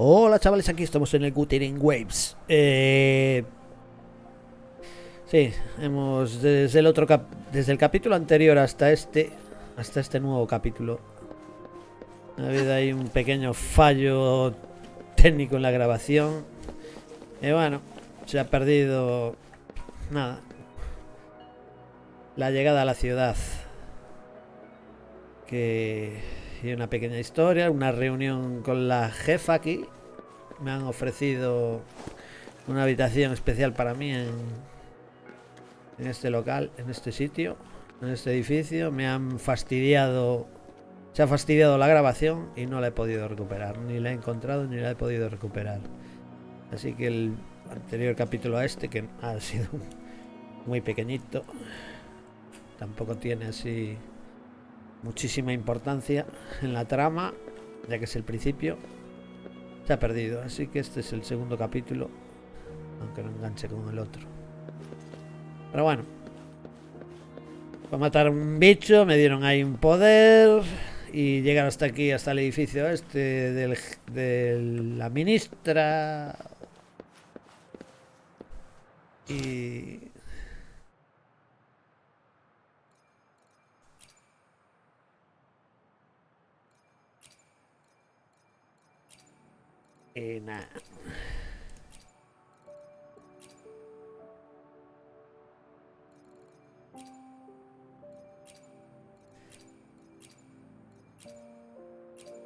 Hola chavales, aquí estamos en el Wuthering Waves. Sí, hemos desde el capítulo anterior hasta este nuevo capítulo. Ha habido ahí un pequeño fallo técnico en la grabación. Y bueno, se ha perdido nada. La llegada a la ciudad. Y una pequeña historia, una reunión con la jefa aquí. Me han ofrecido una habitación especial para mí en este local, en este sitio, en este edificio. Se ha fastidiado la grabación y no la he podido recuperar. Ni la he encontrado ni la he podido recuperar. Así que el anterior capítulo a este, que ha sido muy pequeñito, tampoco tiene así muchísima importancia en la trama, ya que es el principio, se ha perdido. Así que este es el segundo capítulo, aunque no enganche con el otro. Pero bueno, para matar a un bicho me dieron ahí un poder y llegar hasta aquí, hasta el edificio este de la ministra. Y nada.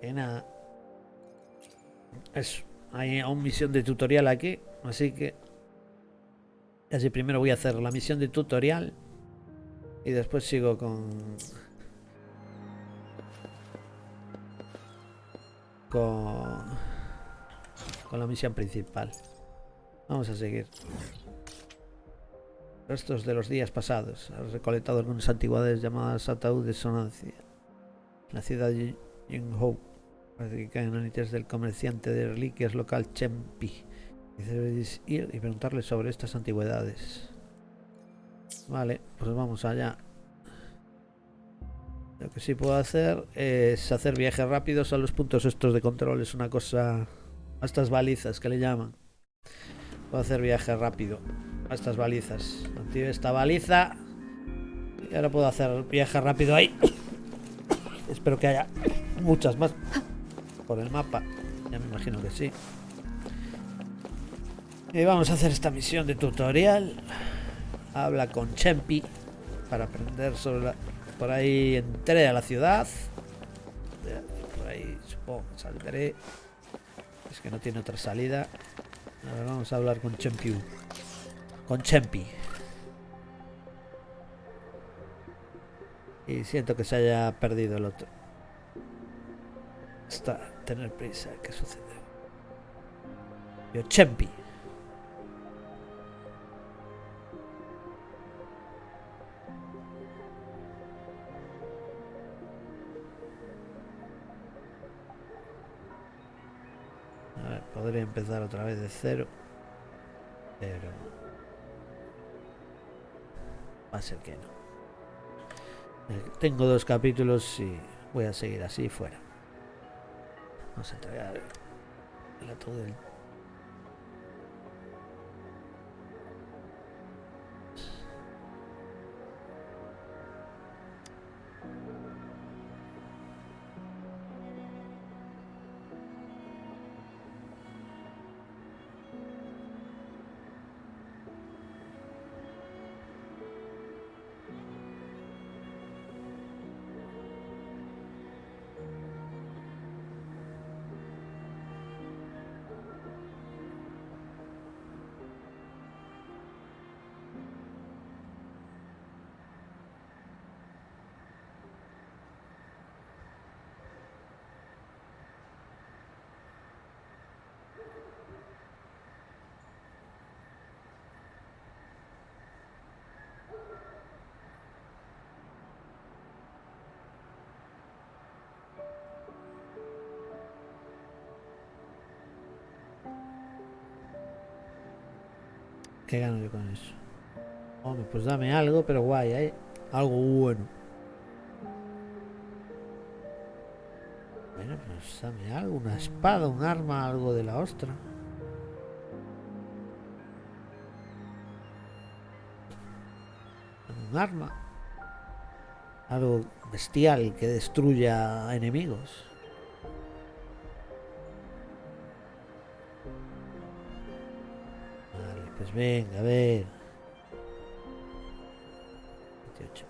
Y nada. Eso. Hay una misión de tutorial aquí. Así que primero voy a hacer la misión de tutorial. Y después sigo con la misión principal. Vamos a seguir. Restos de los días pasados. Has recolectado algunas antigüedades llamadas ataúd de Resonancia. La ciudad de Yunhou. Parece que caen anillas del comerciante de reliquias local Chempi. Y debéis ir y preguntarle sobre estas antigüedades. Vale, pues vamos allá. Lo que sí puedo hacer es hacer viajes rápidos a los puntos estos de control. Es una cosa... a estas balizas que le llaman. Puedo hacer viaje rápido a estas balizas. Active esta baliza. Y ahora puedo hacer viaje rápido ahí. Espero que haya muchas más por el mapa. Ya me imagino que sí. Y vamos a hacer esta misión de tutorial. Habla con Chempi para aprender sobre la... Por ahí entré a la ciudad. Por ahí supongo que saldré. Es que no tiene otra salida. A ver, vamos a hablar con Chempi. Con Chempi. Y siento que se haya perdido el otro. Hasta tener prisa. ¿Qué sucede? Yo, Chempi. A ver, podría empezar otra vez de cero. Pero... va a ser que no. Tengo 2 capítulos y voy a seguir así fuera. Vamos a entregar el ataúd del... ¿Qué gano yo con eso? Hombre, pues dame algo, pero guay, ¿eh? Algo bueno. Bueno, pues Dame algo, una espada, un arma, algo de la ostra. Un arma. Algo bestial que destruya enemigos. Vale, pues venga, a ver. 28.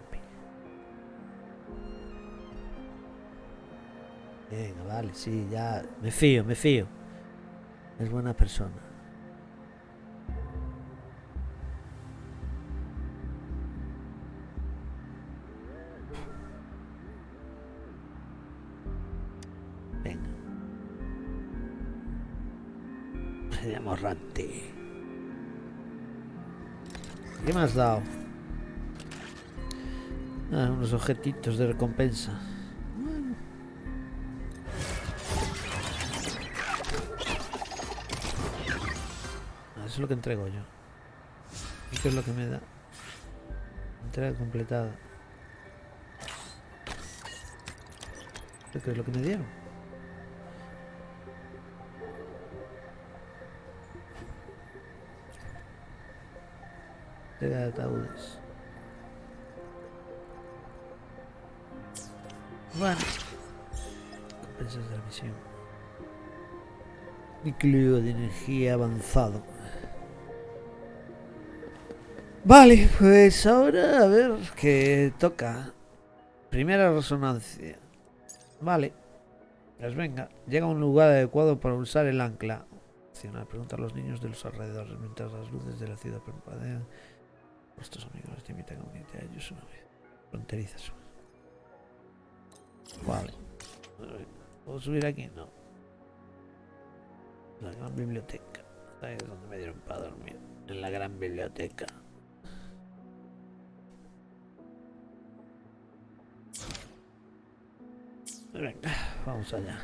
Venga, vale, sí, ya. Me fío, me fío. Es buena persona. Venga. Me llamo Ranti. ¿Qué me has dado? Ah, unos objetitos de recompensa. Bueno. Eso es lo que entrego yo. ¿Y qué es lo que me da? Entrega completada. ¿Qué es lo que me dieron? Entrega de ataúdes. Bueno. Recompensas de la misión. Núcleo de energía avanzado. Vale, pues ahora a ver qué toca. Primera resonancia. Vale. Pues venga. Llega a un lugar adecuado para usar el ancla. Opcional. Pregunta a los niños de los alrededores mientras las luces de la ciudad parpadean. Vuestros amigos te invitan a unirte a ellos una vez. Fronterizas. Vale. ¿Puedo subir aquí? No. La gran biblioteca. Ahí es donde me dieron para dormir. En la gran biblioteca. Venga, vamos allá.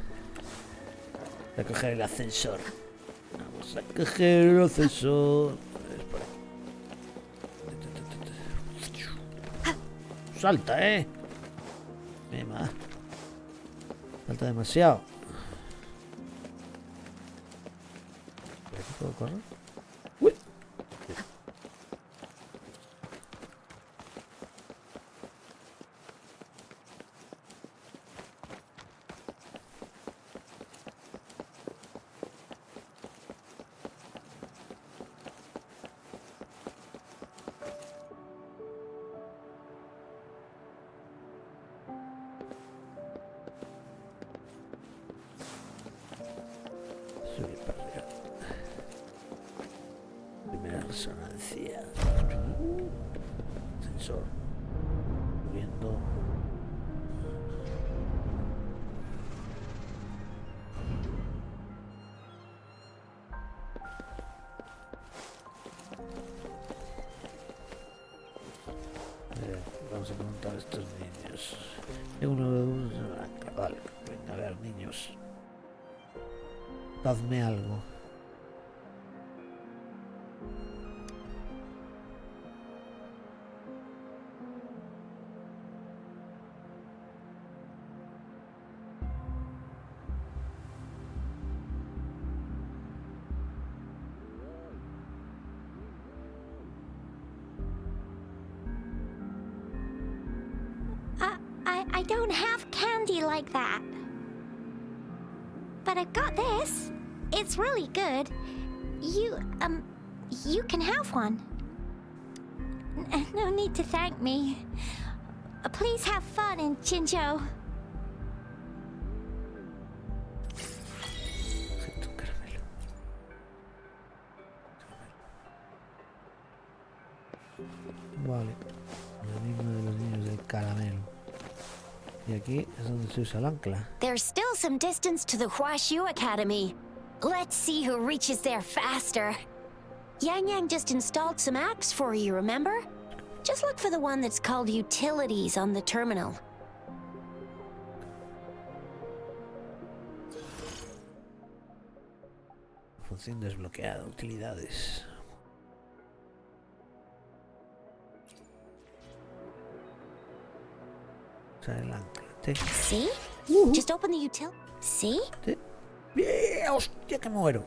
Voy a coger el ascensor. Vamos a coger el ascensor. Es por aquí. Salta, Mima. Salta demasiado. ¿Por aquí puedo correr? ¡Uy! Subir para arriba. Primera resonancia. Sensor. Subiendo. Vamos a preguntar a estos niños. Vale, venga, a ver, niños. Dadme algo. I don't have candy like that. But I've got this. It's really good. You can have one. No need to thank me. Please have fun in Chinchou. Vale. El mismo de los niños del caramelo. Y aquí es donde se usa el ancla. There's still some distance to the Huashu Academy. Let's see who reaches there faster. Yang Yang just installed some apps for you, remember? Just look for the one that's called Utilities on the terminal. Función desbloqueada. Utilidades. Usar el ancla. See? Just open the utility. See? ¿Sí? ¡Bien! ¡Hostia, que muero!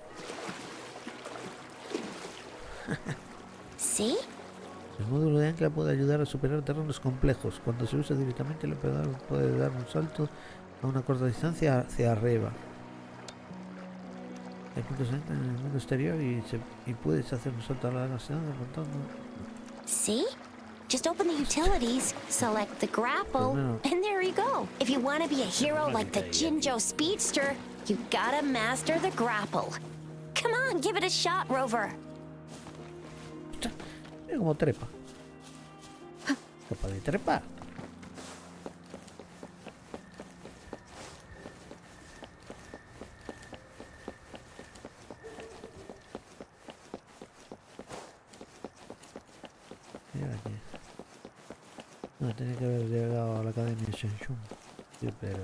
See? El módulo de ancla puede ayudar a superar terrenos complejos. Cuando se usa directamente, el operador puede dar un salto a una corta distancia hacia arriba. Hay puntos de ancla en el mundo exterior y puedes hacer un salto a la distancia montando. See? Just open the utilities, select the grapple, and there you go. If you want to be a hero like the Jinjo Speedster, you gotta master the grapple. Come on, give it a shot, Rover. Mira cómo trepa. Capaz de trepar. Mira aquí. No, tenía que haber llegado a la academia de Shenzhen. Sí, pero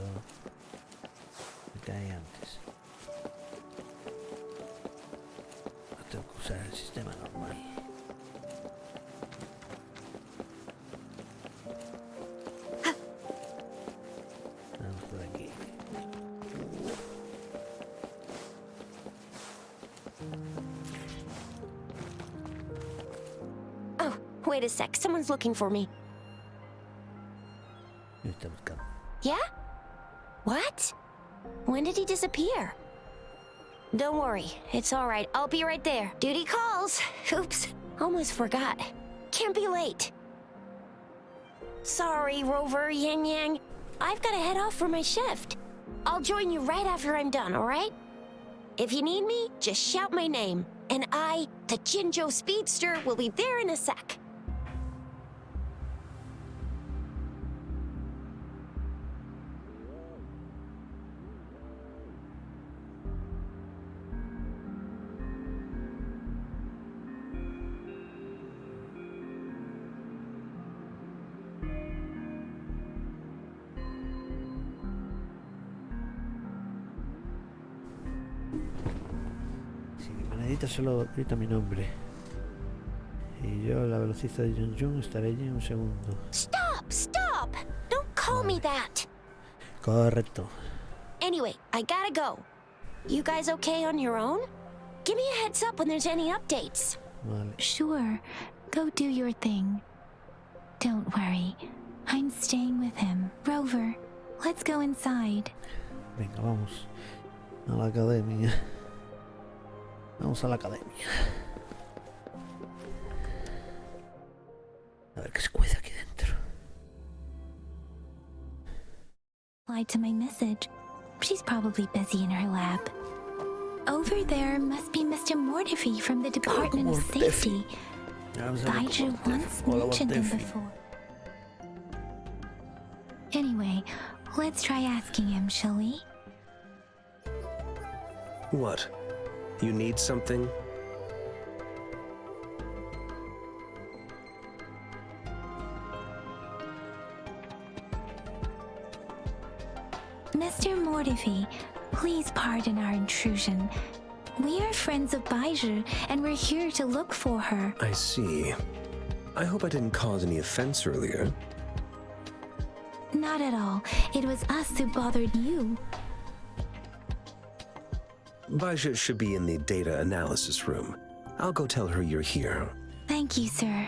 me caí antes. No tengo que usar el sistema normal. Vamos por aquí. Oh, wait a sec. Someone's looking for me. Me está buscando. Yeah? What? When did he disappear? Don't worry. It's all right. I'll be right there. Duty calls. Oops. Almost forgot. Can't be late. Sorry, Rover, Yang Yang. I've got to head off for my shift. I'll join you right after I'm done, all right? If you need me, just shout my name. And I, the Jinjo Speedster, will be there in a sec. Si Benedita solo grita mi nombre. Y yo, la velocista de Jun Jun, estaré allí en un segundo. Stop! Stop! Don't call me that! Correcto. Anyway, I gotta go. You guys okay on your own? Give me a heads up when there's any updates. Vale. Sure, go do your thing. Don't worry, I'm staying with him. Rover, let's go inside. Venga, vamos. A la academia. Vamos a la academia. A ver qué se cuece aquí dentro. Replied to my message. She's probably busy in her lab. Over there must be Mr. Mortifi from the Department of Safety. Baiju once mentioned him before. Anyway, let's try asking him, shall we? What? You need something? Mr. Mortifi, please pardon our intrusion. We are friends of Baiju, and we're here to look for her. I see. I hope I didn't cause any offense earlier. Not at all. It was us who bothered you. Baja should be in the data analysis room. I'll go tell her you're here. Thank you, sir.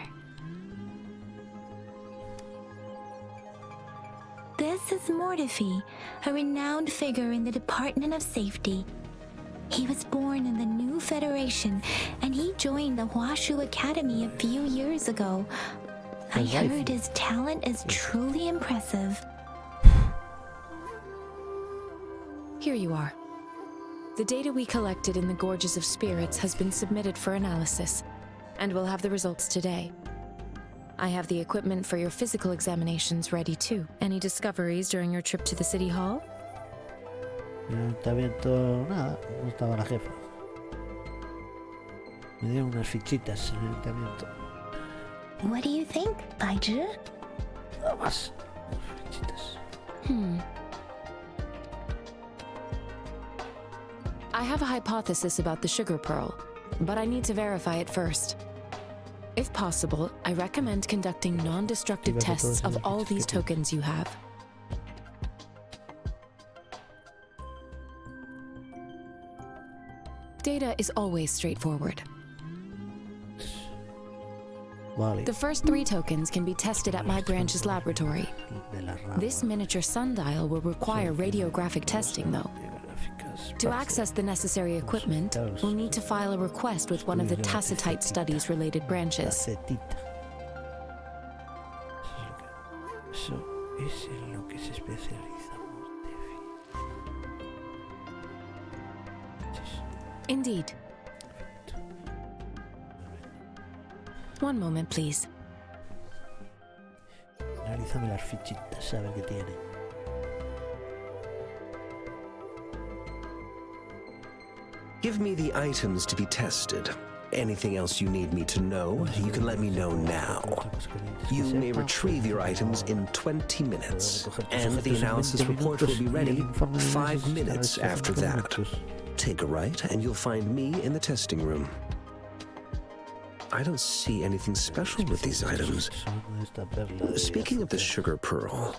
This is Mortifi, a renowned figure in the Department of Safety. He was born in the new Federation, and he joined the Huashu Academy a few years ago. I heard his talent is truly impressive. Here you are. The data we collected in the Gorges of Spirits has been submitted for analysis, and we'll have the results today. I have the equipment for your physical examinations ready too. Any discoveries during your trip to the City Hall? Ayuntamiento, nada, no estaba la jefa. Me dieron unas fichitas en el ayuntamiento. What do you think, Baiju? Nada más. Unas fichitas. I have a hypothesis about the sugar pearl, but I need to verify it first. If possible, I recommend conducting non-destructive tests of all these tokens you have. Data is always straightforward. Vale. The first 3 tokens can be tested at my branch's laboratory. De la rama. This miniature sundial will require radiographic testing, though. To access the necessary equipment, we'll need to file a request with one of the Tacitite Studies-related branches. Tacetita. Eso es en lo que se especializa Mortefi. Indeed. One moment, please. Analízame las fichitas, a ver qué tiene. Give me the items to be tested. Anything else you need me to know, you can let me know now. You may retrieve your items in 20 minutes, and the analysis report will be ready 5 minutes after that. Take a right, and you'll find me in the testing room. I don't see anything special with these items. Speaking of the sugar pearl,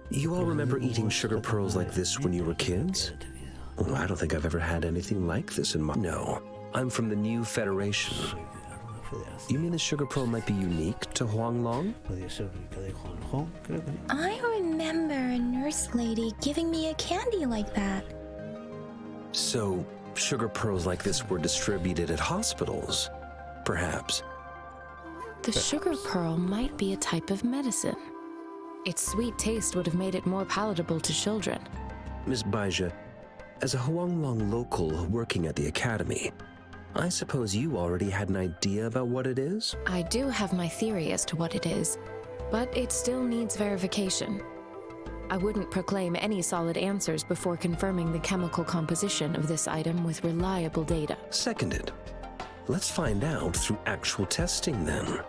you all remember eating sugar pearls like this when you were kids? Oh, I don't think I've ever had anything like this in my... No, I'm from the new Federation. You mean the sugar pearl might be unique to Huanglong? I remember a nurse lady giving me a candy like that. So, sugar pearls like this were distributed at hospitals? Perhaps. The sugar pearl might be a type of medicine. Its sweet taste would have made it more palatable to children. Miss Baija, as a Huanglong local working at the academy, I suppose you already had an idea about what it is? I do have my theory as to what it is, but it still needs verification. I wouldn't proclaim any solid answers before confirming the chemical composition of this item with reliable data. Seconded. Let's find out through actual testing then.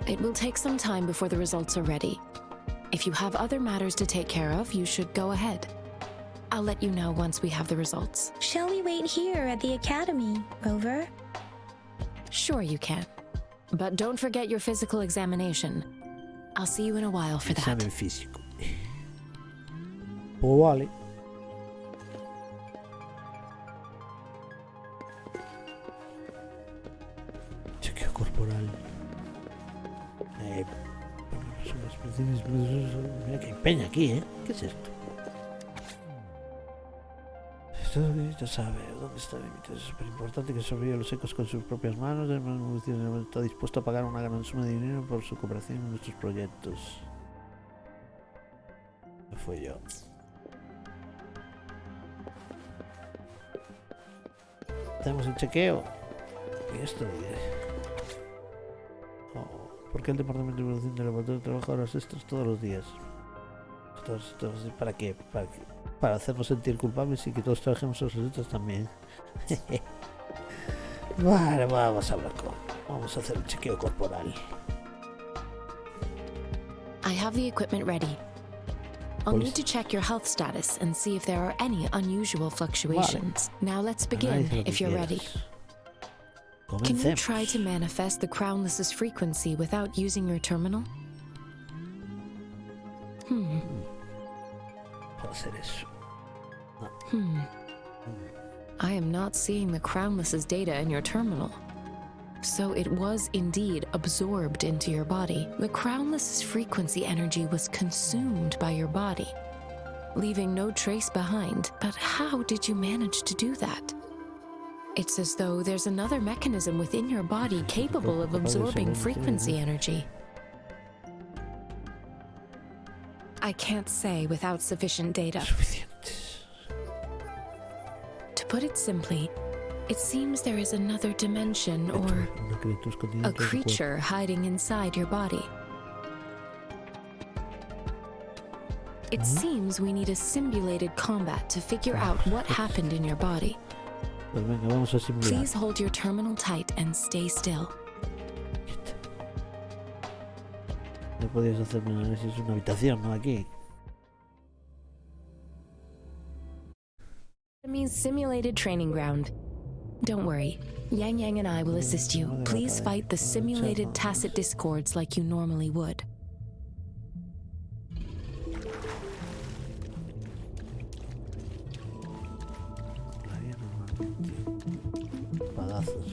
It will take some time before the results are ready. If you have other matters to take care of, you should go ahead. I'll let you know once we have the results. Shall we wait here at the academy, Rover? Sure you can. But don't forget your physical examination. I'll see you in a while for that. Examen físico. Pues vale. Chequeo corporal. Mira que hay peña aquí, ¿eh? ¿Qué es esto? Esto ya sabe dónde está el límite. Es súper importante que sobreviva los ecos con sus propias manos. Está dispuesto a pagar una gran suma de dinero por su cooperación en nuestros proyectos. No fui yo. Tenemos el chequeo. Y esto ¿por qué el departamento de evolución del laboratorio trabaja horas extras todos los días? ¿Para qué? Para hacernos sentir culpables y que todos trabajemos horas extras también. Vale, vamos a hablar vamos a hacer el chequeo corporal. I have the equipment ready. I'll need to check your health status and see if there are any unusual fluctuations. Now let's begin, if you're ready. Can you try to manifest the Crownless's frequency without using your terminal? Puedo hacer eso. I am not seeing the Crownless's data in your terminal. So it was indeed absorbed into your body. The Crownless's frequency energy was consumed by your body, leaving no trace behind. But how did you manage to do that? It's as though there's another mechanism within your body capable of absorbing frequency energy. I can't say without sufficient data. To put it simply, it seems there is another dimension or a creature hiding inside your body. It seems we need a simulated combat to figure out what happened in your body. Pues venga, vamos a simular. Please hold your terminal tight and stay still. No podías hacerme un análisis en una habitación, ¿no? Aquí. Enemy's simulated training ground. Don't worry, Yang Yang and I will assist you. Please fight the simulated tacit discords like you normally would. Espadazos.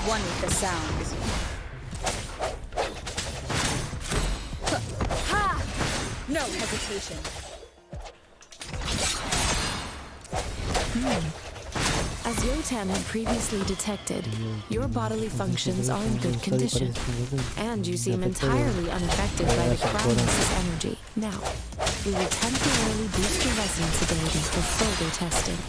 One with the sounds. Ha! No hesitation. As Yotan had previously detected, your bodily functions are in good condition, and you seem entirely unaffected by the Crownless's energy. Now, we will temporarily boost your resonance ability for further testing.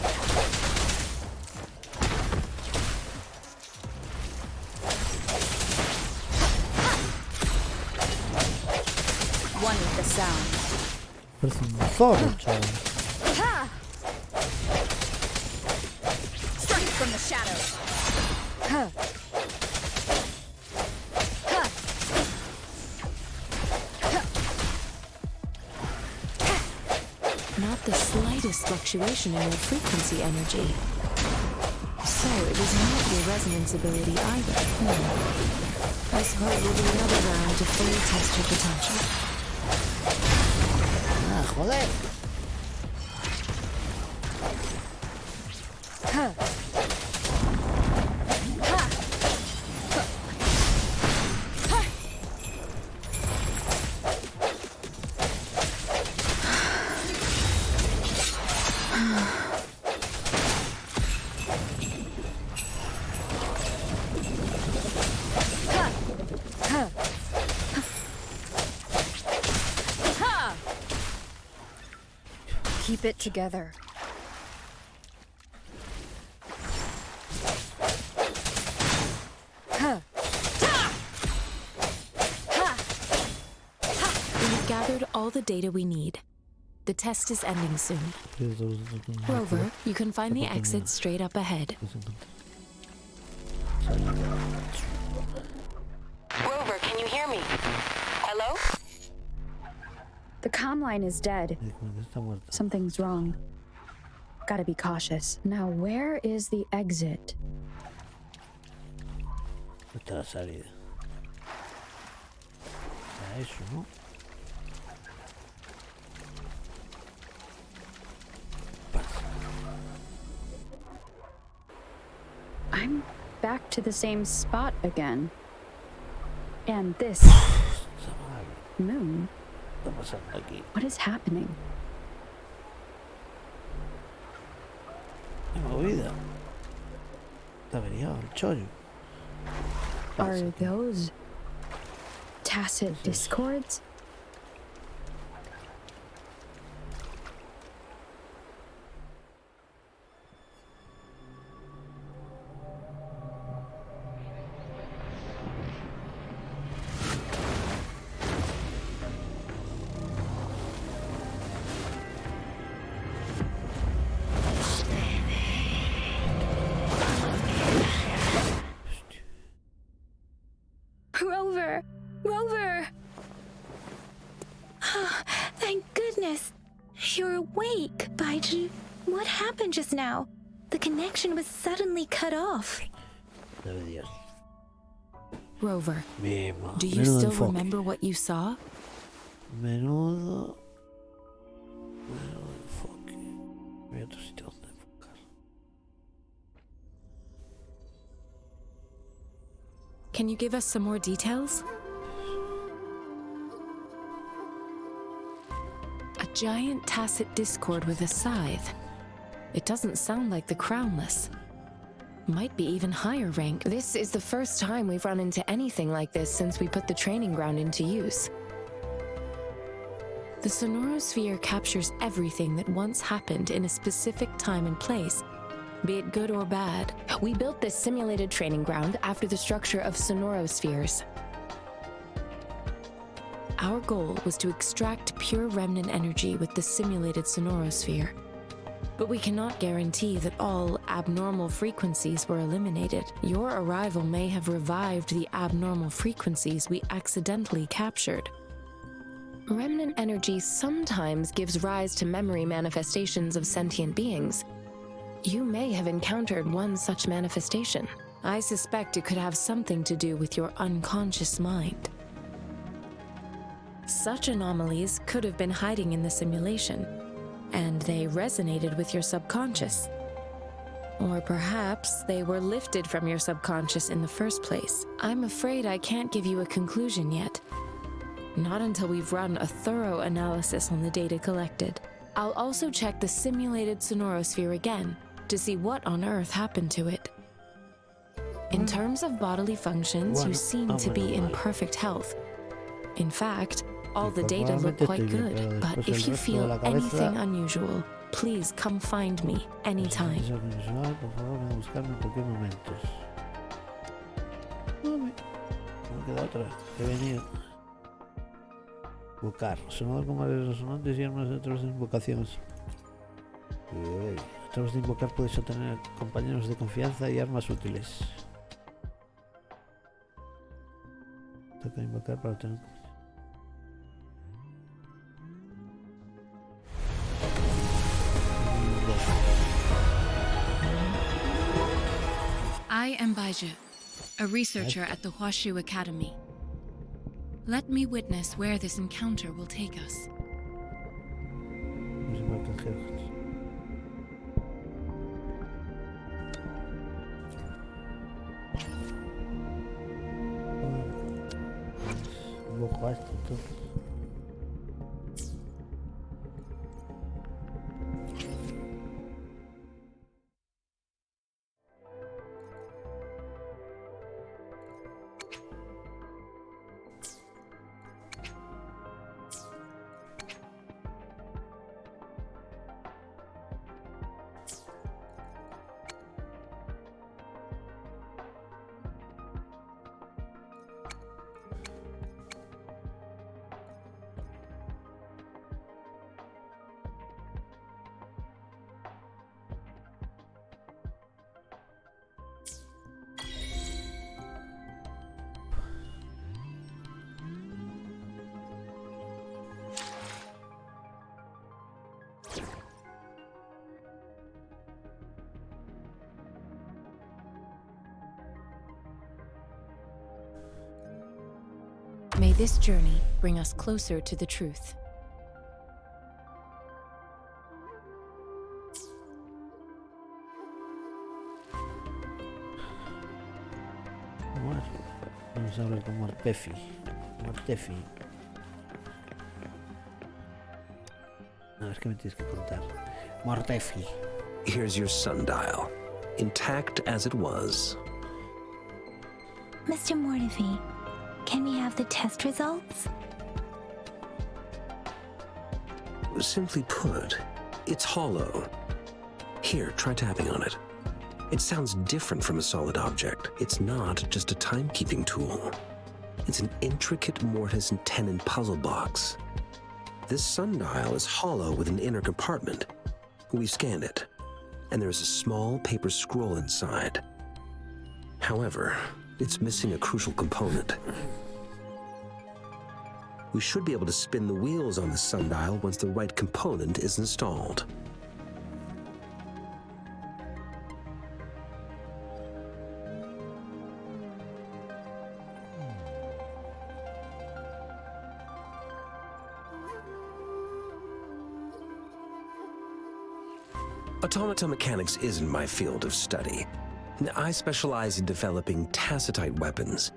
One with the sounds. Parece un zorro, chaval. Ha! Strike from the shadows. Ha! Ha! Not the slightest fluctuation in your frequency energy. So it was not your resonance ability either. I suppose we'll do another round to fully test your potential. Ah, joder. Ha! Ha! Ha! Ha! Keep it together. Ha! Ha! We've gathered all the data we need. The test is ending soon. Rover, you can find the exit straight up ahead. Rover, can you hear me? Hello? The comm line is dead. Something's wrong. Gotta be cautious. Now, where is the exit? Esta es la salida. Era eso, ¿no? I'm back to the same spot again. And this moon. ¿Qué está pasando aquí? What is happening? Qué movida. Está averiado el chollo. Are those tacit discords? Rover! Rover! Thank goodness. You're awake, Baiju. What happened just now? The connection was suddenly cut off. Debe Dios. Rover, Mismo. do you still remember what you saw? Menudo enfoque. Hay otro sitio donde enfocar. Can you give us some more details? A giant tacit discord with a scythe. It doesn't sound like the Crownless. Might be even higher rank. This is the first time we've run into anything like this since we put the training ground into use. The sonorosphere captures everything that once happened in a specific time and place, be it good or bad. We built this simulated training ground after the structure of sonorospheres. Our goal was to extract pure remnant energy with the simulated sonorosphere. But we cannot guarantee that all abnormal frequencies were eliminated. Your arrival may have revived the abnormal frequencies we accidentally captured. Remnant energy sometimes gives rise to memory manifestations of sentient beings. You may have encountered one such manifestation. I suspect it could have something to do with your unconscious mind. Such anomalies could have been hiding in the simulation, and they resonated with your subconscious. Or perhaps they were lifted from your subconscious in the first place. I'm afraid I can't give you a conclusion yet. Not until we've run a thorough analysis on the data collected. I'll also check the simulated sonorosphere again to see what on earth happened to it. In terms of bodily functions, you seem to be in perfect health. In fact, all the data look quite good, but if you feel anything unusual, please come find me anytime. Invocar. Sonador con varios resonantes y armas de otras invocaciones. A través de invocar puedes obtener compañeros de confianza y armas útiles. Toca invocar para obtener. I am Baija, a researcher at the Huashu Academy. Let me witness where this encounter will take us. May this journey bring us closer to the truth. Vamos a hablar con Mortefi. A ver qué me tienes que contar. Mortefi. Here's your sundial, intact as it was. Mr. Mortefi, can we have the test results? Simply put, it's hollow. Here, try tapping on it. It sounds different from a solid object. It's not just a timekeeping tool. It's an intricate mortise and tenon puzzle box. This sundial is hollow with an inner compartment. We've scanned it, and there's a small paper scroll inside. However, it's missing a crucial component. We should be able to spin the wheels on the sundial once the right component is installed. Automata mechanics isn't my field of study. I specialize in developing tacitite weapons,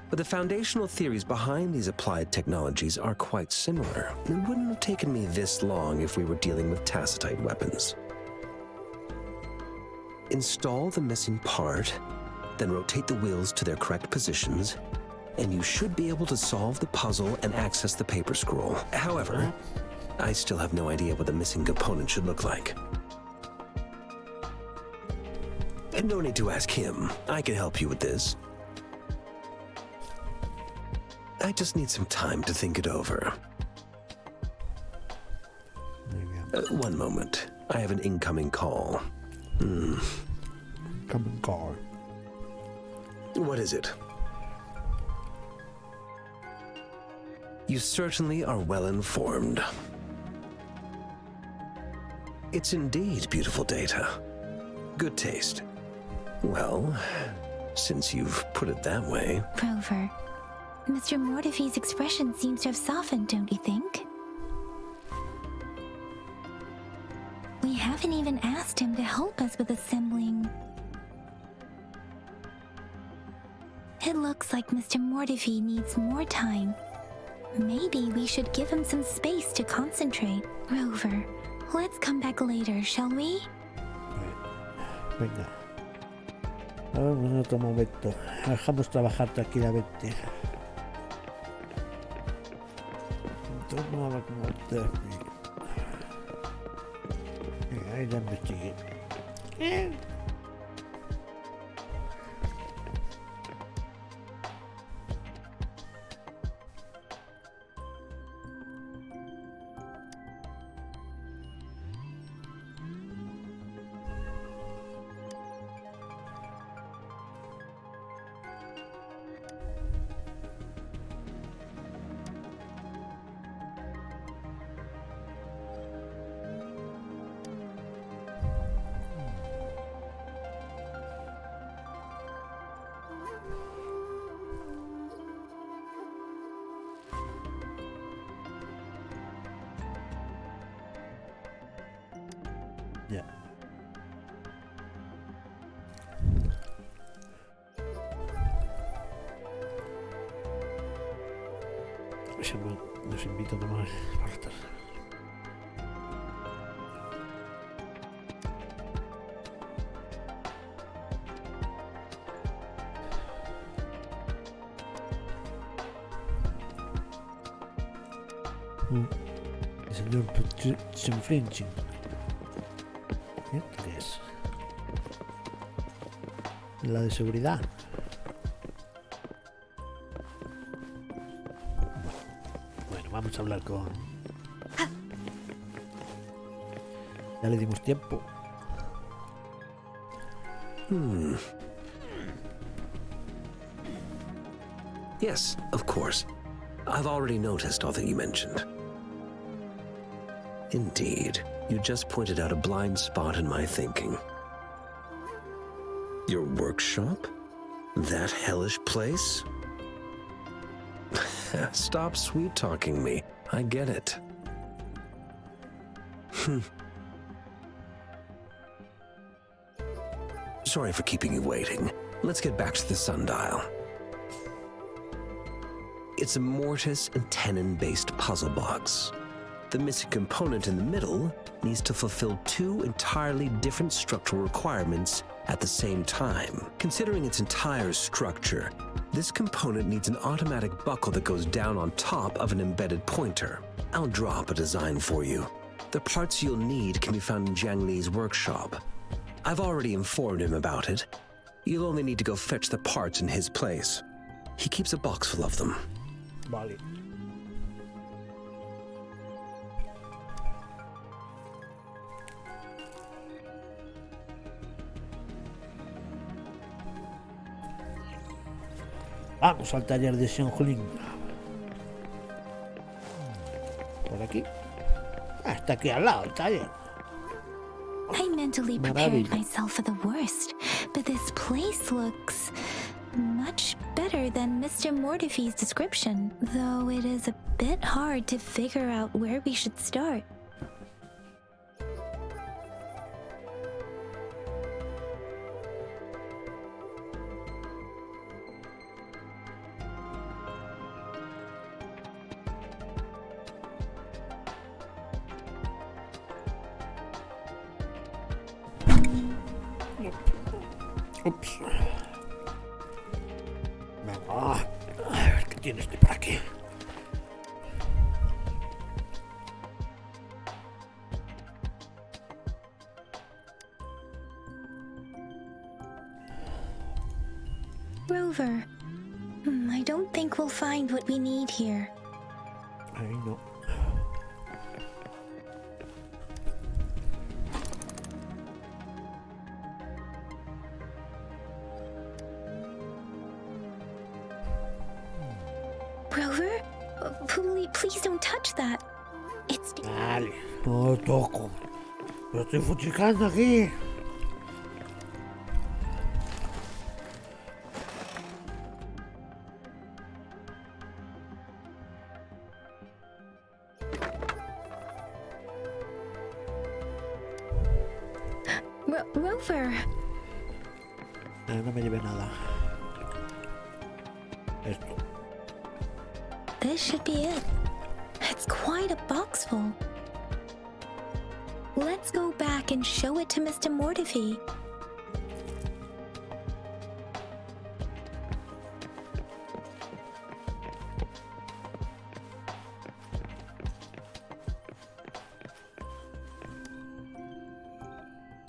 but the foundational theories behind these applied technologies are quite similar. It wouldn't have taken me this long if we were dealing with tacitite weapons. Install the missing part, then rotate the wheels to their correct positions, and you should be able to solve the puzzle and access the paper scroll. However, I still have no idea what the missing component should look like. And no need to ask him. I can help you with this. I just need some time to think it over. One moment. I have an incoming call. Incoming call. What is it? You certainly are well informed. It's indeed beautiful data. Good taste. Well, since you've put it that way... Rover, Mr. Mortefi's expression seems to have softened, don't you think? We haven't even asked him to help us with assembling. It looks like Mr. Mortefi needs more time. Maybe we should give him some space to concentrate. Rover, let's come back later, shall we? Venga. Vamos en otro momento. Dejamos trabajar tranquilamente. Venga, ahí ya investigué. Ya. Los invito a tomar partes. El señor Chenfrenchen. ¿Qué es? La de seguridad. Bueno, vamos a hablar con... Ya le dimos tiempo. Yes, of course. I've already noticed all that you mentioned. Indeed, you just pointed out a blind spot in my thinking. Your workshop? That hellish place? Stop sweet-talking me. I get it. Sorry for keeping you waiting. Let's get back to the sundial. It's a mortise and tenon-based puzzle box. The missing component in the middle needs to fulfill two entirely different structural requirements at the same time. Considering its entire structure, this component needs an automatic buckle that goes down on top of an embedded pointer. I'll draw up a design for you. The parts you'll need can be found in Jiang Li's workshop. I've already informed him about it. You'll only need to go fetch the parts in his place. He keeps a box full of them. Vale. Vamos al taller de Huanglong. Por aquí. Está aquí al lado el taller. I mentally prepared myself for the worst, but this place looks much better than Mr. Mortefi's description, though it is a bit hard to figure out where we should start. Ups. Venga, a ver qué tiene este por aquí. Rover, I don't think we'll find what we need here. Ahí no. Rover? Please don't touch that. It's... Vale, no lo toco. Lo estoy fuchicando aquí. Rover. No me lleve nada. Esto. This should be it. It's quite a box full. Let's go back and show it to Mr. Mortifi.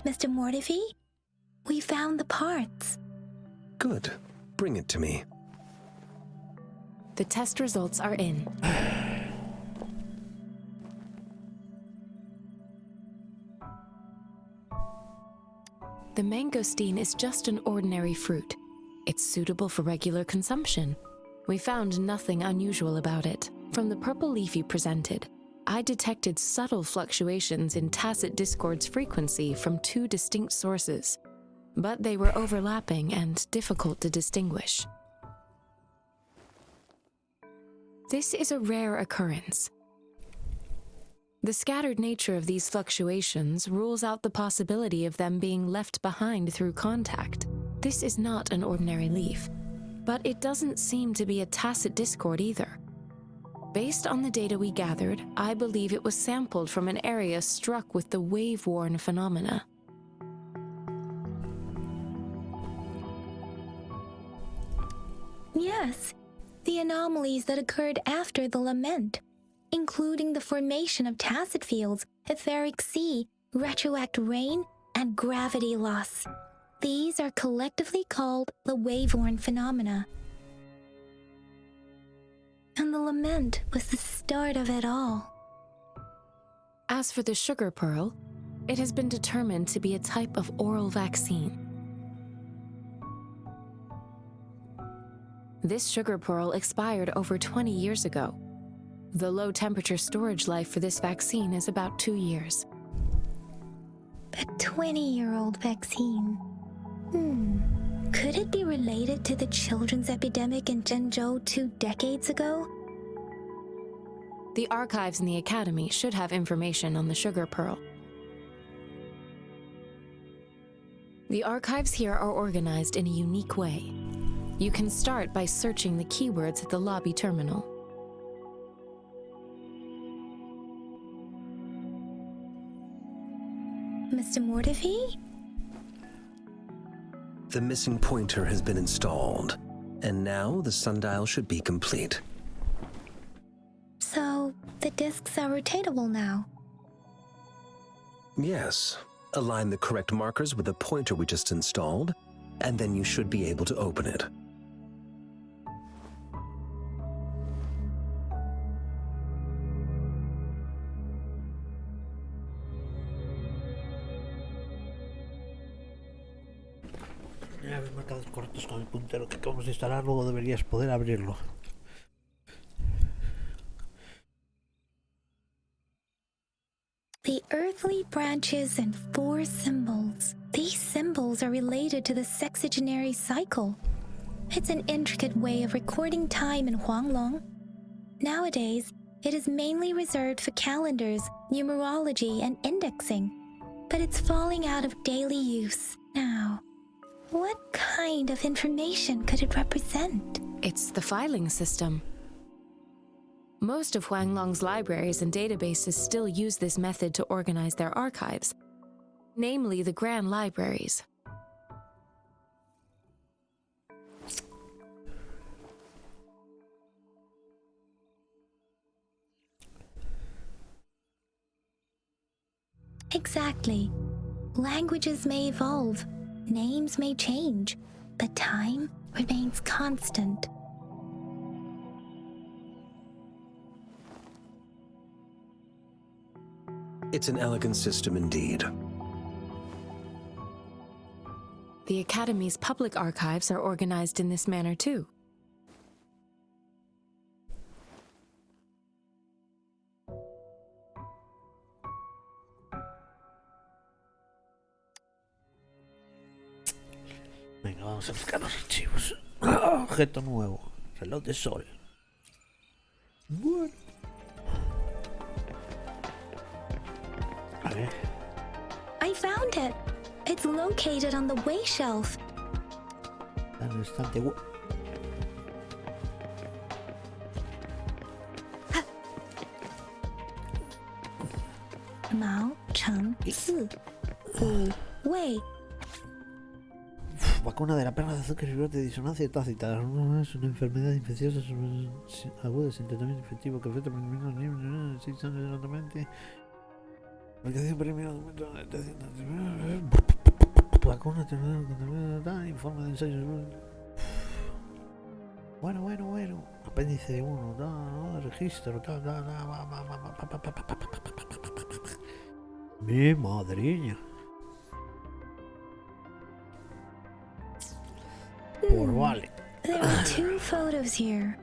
Mr. Mortifi, we found the parts. Good. Bring it to me. The test results are in. The mangosteen is just an ordinary fruit. It's suitable for regular consumption. We found nothing unusual about it. From the purple leaf you presented, I detected subtle fluctuations in tacit discord's frequency from two distinct sources, but they were overlapping and difficult to distinguish. This is a rare occurrence. The scattered nature of these fluctuations rules out the possibility of them being left behind through contact. This is not an ordinary leaf, but it doesn't seem to be a tacit discord either. Based on the data we gathered, I believe it was sampled from an area struck with the wave-worn phenomena. Yes, the anomalies that occurred after the lament, including the formation of tacit fields, etheric sea, retroact rain, and gravity loss. These are collectively called the wave-worn phenomena. And the lament was the start of it all. As for the sugar pearl, it has been determined to be a type of oral vaccine. This sugar pearl expired over 20 years ago. The low-temperature storage life for this vaccine is about 2 years. A 20-year-old vaccine. Could it be related to the children's epidemic in Zhengzhou 2 decades ago? The archives in the Academy should have information on the sugar pearl. The archives here are organized in a unique way. You can start by searching the keywords at the lobby terminal. Mr. Mortifi? The missing pointer has been installed, and now the sundial should be complete. So, the discs are rotatable now? Yes. Align the correct markers with the pointer we just installed, and then you should be able to open it. Ya ves marcados cortos con el puntero que acabamos de instalar, luego deberías poder abrirlo. The earthly branches and 4 symbols. These symbols are related to the sexagenary cycle. It's an intricate way of recording time in Huanglong. Nowadays, it is mainly reserved for calendars, numerology, and indexing. But it's falling out of daily use now. What kind of information could it represent? It's the filing system. Most of Huanglong's libraries and databases still use this method to organize their archives, namely the Grand Libraries. Exactly. Languages may evolve, names may change, but time remains constant. It's an elegant system indeed. The Academy's public archives are organized in this manner too. Vamos a buscar los archivos. Objeto nuevo. Reloj de sol. Bueno. A ver. I found it. It's located on the way shelf. Está en el estante. Mao Cheng Si Wu Wei. Vacuna de la perla de azúcar y brote de disonancia tácita. No es una enfermedad infecciosa aguda sin tratamiento efectivo que afecta primero niños 6 años adelantamente. Aplicación primera documento de detección. Vacuna terminal informe de ensayos. Bueno. Apéndice 1, registro, Mi madriña. Por vale. There are 2 photos here.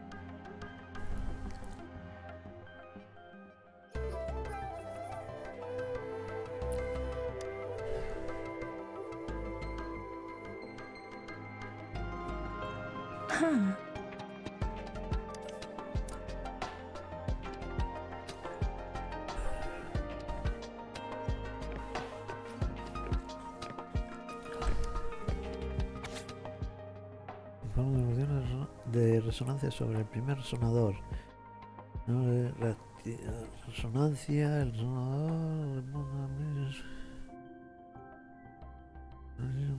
Huh. De resonancia sobre el primer resonador. Resonancia, el resonador.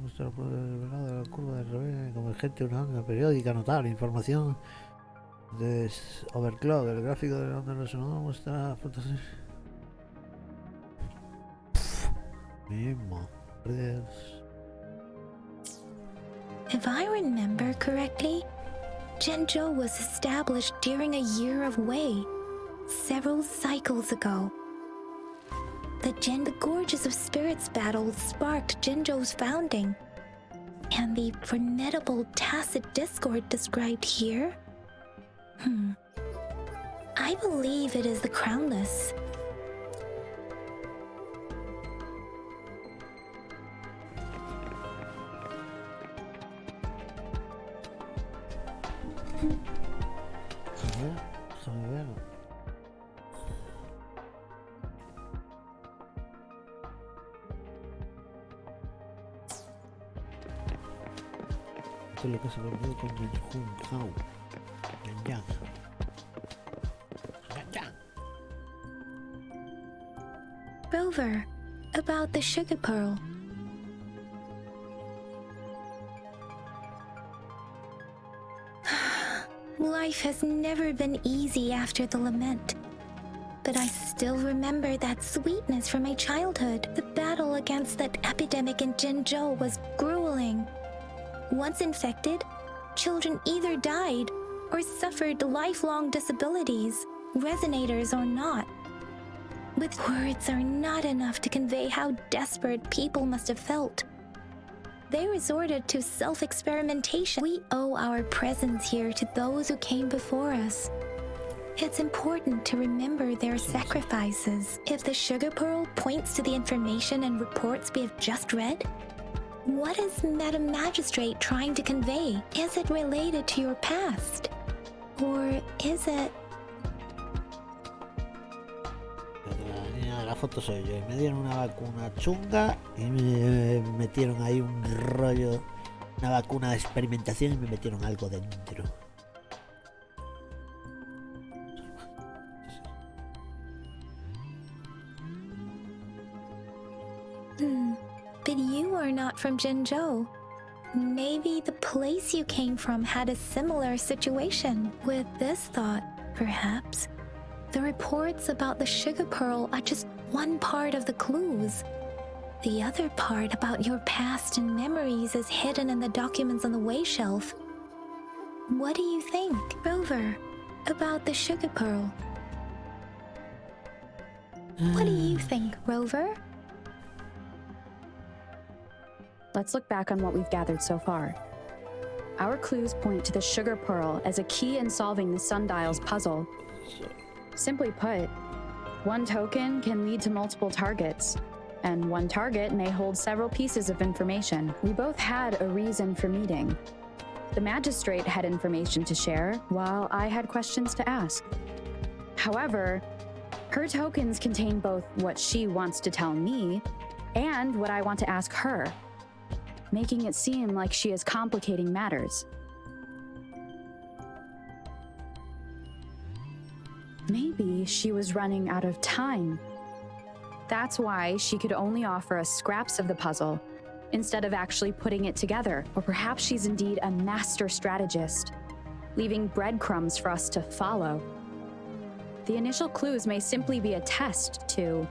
Muestra la curva de revés convergente, una onda periódica notable. Información de overclock. El gráfico de la onda del resonador muestra fotos. Mismo. If I remember correctly, Zhenzhou was established during a year of Wei, several cycles ago. The Gorges of Spirits battle sparked Zhenzhou's founding, and the formidable tacit discord described here? I believe it is the Crownless. Déjame ver. Esto es lo que se volvió con el Huanglong. Rover, about the sugar pearl. Life has never been easy after the lament. But I still remember that sweetness from my childhood. The battle against that epidemic in Zhenzhou was grueling. Once infected, children either died or suffered lifelong disabilities, resonators or not. With words are not enough to convey how desperate people must have felt. They resorted to self-experimentation. We owe our presence here to those who came before us. It's important to remember their sacrifices. If the sugar pearl points to the information and reports we have just read, what is Madam Magistrate trying to convey? Is it related to your past? Or is it... La niña de la foto soy yo. Y me dieron una vacuna chunga y me metieron ahí un rollo, una vacuna de experimentación y me metieron algo dentro. But you are not from Zhenzhou. Maybe the place you came from had a similar situation. With this thought, perhaps, the reports about the sugar pearl are just one part of the clues. The other part about your past and memories is hidden in the documents on the way shelf. What do you think, Rover, about the sugar pearl? What do you think, Rover? Let's look back on what we've gathered so far. Our clues point to the sugar pearl as a key in solving the sundial's puzzle. Simply put, one token can lead to multiple targets, and one target may hold several pieces of information. We both had a reason for meeting. The magistrate had information to share, while I had questions to ask. However, her tokens contain both what she wants to tell me and what I want to ask her, making it seem like she is complicating matters. Maybe she was running out of time. That's why she could only offer us scraps of the puzzle instead of actually putting it together. Or perhaps she's indeed a master strategist, leaving breadcrumbs for us to follow. The initial clues may simply be a test to...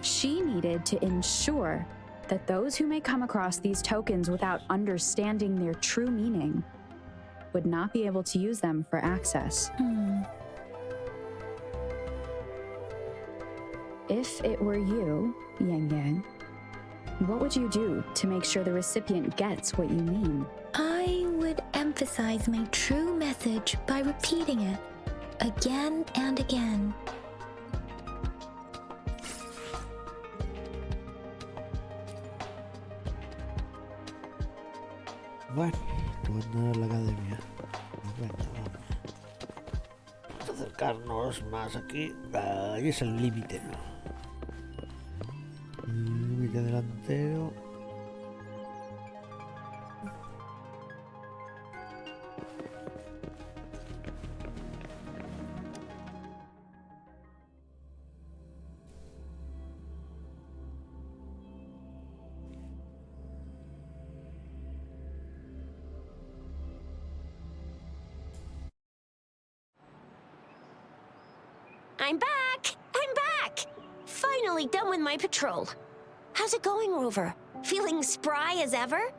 She needed to ensure that those who may come across these tokens without understanding their true meaning would not be able to use them for access. If it were you, Yang Yang, what would you do to make sure the recipient gets what you mean? I would emphasize my true message by repeating it again and again. Bueno, abandonar la academia. Venga, vamos. Vamos a acercarnos más aquí. Ahí es el límite. El límite delantero. I'm back! I'm back! Finally done with my patrol. How's it going, Rover? Feeling spry as ever?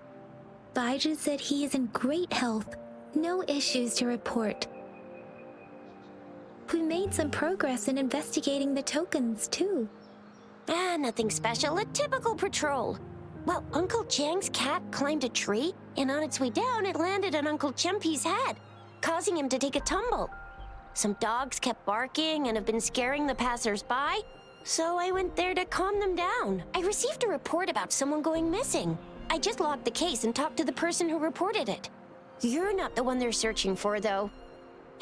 Baiju said he is in great health. No issues to report. We made some progress in investigating the tokens, too. Nothing special. A typical patrol. Well, Uncle Chang's cat climbed a tree, and on its way down, it landed on Uncle Chempi's head, causing him to take a tumble. Some dogs kept barking and have been scaring the passers-by, so I went there to calm them down. I received a report about someone going missing. I just logged the case and talked to the person who reported it. You're not the one they're searching for, though.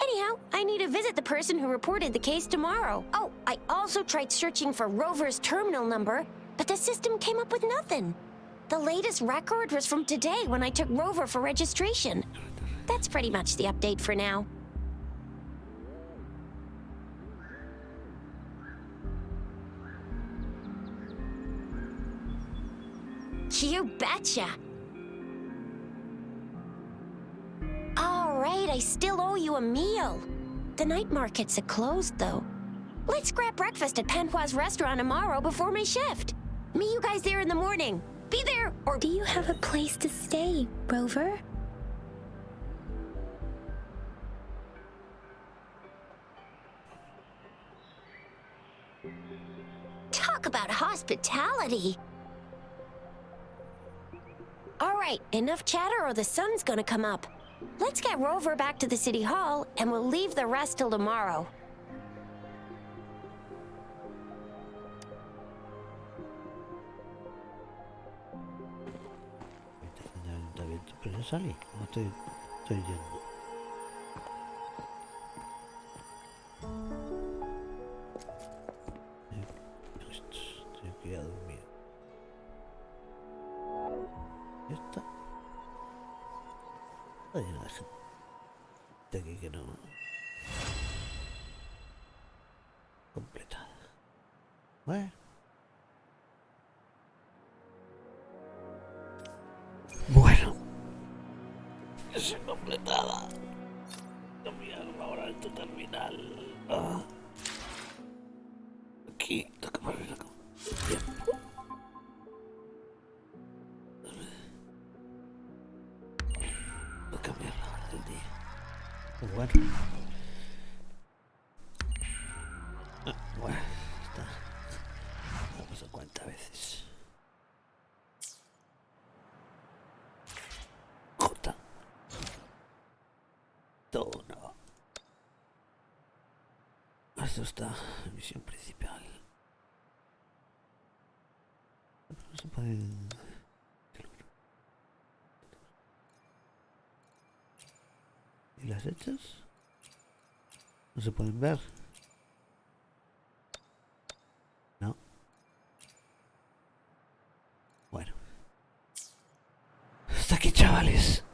Anyhow, I need to visit the person who reported the case tomorrow. Oh, I also tried searching for Rover's terminal number, but the system came up with nothing. The latest record was from today when I took Rover for registration. That's pretty much the update for now. You betcha! All right, I still owe you a meal. The night markets are closed, though. Let's grab breakfast at Panhua's restaurant tomorrow before my shift. Meet you guys there in the morning. Be there, or... Do you have a place to stay, Rover? Talk about hospitality. All right, enough chatter or the sun's gonna come up. Let's get Rover back to the city hall, and we'll leave the rest till tomorrow. Pero ya salí, no estoy yendo. Estoy aquí a dormir. ¿Y esta? Está llena de gente aquí que no... completada. Bueno. Bueno. Es completada. Cambiar ahora en tu terminal. Aquí toca poner el tiempo. Voy a cambiar la hora del día. Pues bueno. Bueno, está. Vamos a cuántas veces. J. No. esto está. Misión principal. No se puede. ¿Y las hechas? No se pueden ver. No. Bueno. Hasta aquí, chavales.